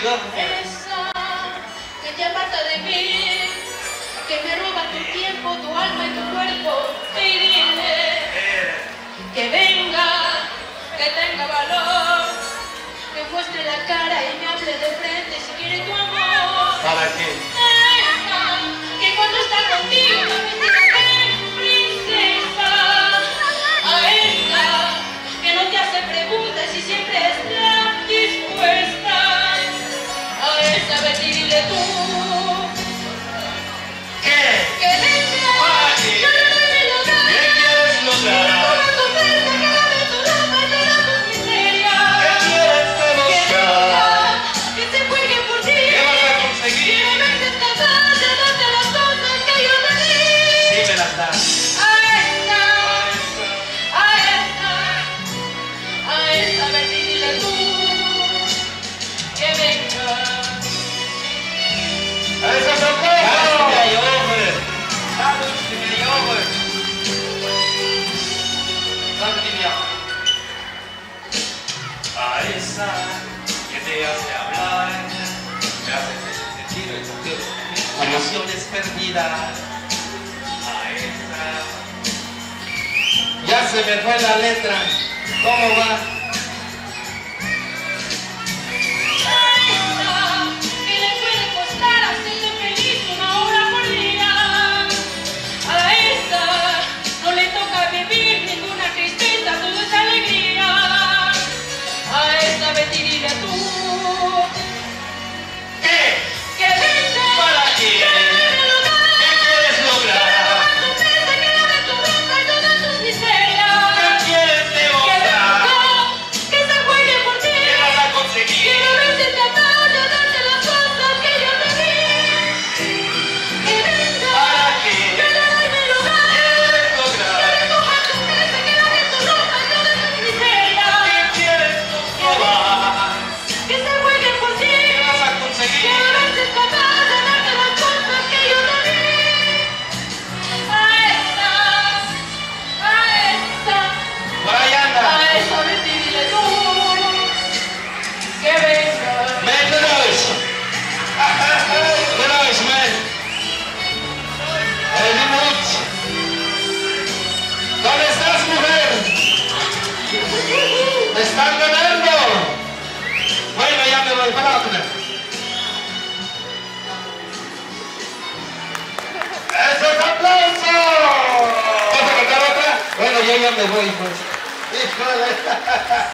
Esa que te aparta de mí, que me roba tu tiempo, tu alma y tu cuerpo. Y dile que venga, que tenga valor, que muestre la cara y me hable de frente si quiere tu amor. ¿Para qué? Que cuando está contigo la vestida de princesa. A esta que no te hace preguntas y siempre está dispuesta. A esa vez y dile tú ¿Qué? que venga. ¿Para qué? Yo no doy mi lugar. ¿Qué quieres lograr? Toda tu fuerza, que lave tu ropa y todas tus miserias. ¿Qué quieres Que demostrar? venga, que se juegue por ti. ¿Qué vas a conseguir? Que me veces capaz de darte las cosas que yo te di. Sí me las das. A esa vez y dile tú que venga. Eso es un a esa que te hace hablar, me hace sentir el sentido de mis emociones perdidas. A esa. Ya se me fue la letra. ¿Cómo va? Que le puede costar hacerte feliz una hora por día. A esta no le toca vivir ninguna tristeza, todo es alegría. A esta vez y dile tú ¿Qué? que venga. ¿Para qué? Que le dé mi lugar. ¿Qué quieres Que lograr? lave tu mesa, que lave tu ropa y todas tus miserias. ¿Qué quieres Que demostrar? venga, que se juegue por ti. ¿Qué vas a conseguir? Quiero ver si es capaz de darte las cosas que yo te di. Que venga, ¿Para qué? que le doy mi lugar. ¿Quieres Que lograr? recoja tu mesa, que lave tu ropa y todas tus miserias. ¿Qué quieres comprobar? Que se juegue por ti. ¿Qué vas a conseguir? Quiero ver si es capaz de darte las cosas que yo te di. A esta, Por ahí anda. a esa vez y dile tú que venga. Make the noise. The noise, man. El Nimrut. ¿Dónde estás, mujer? ¡Me están ganando! Bueno, ya me voy para otra. ¡Eso es aplauso! ¿Vas a cantar otra? Bueno, yo ya me voy, pues. Híjole.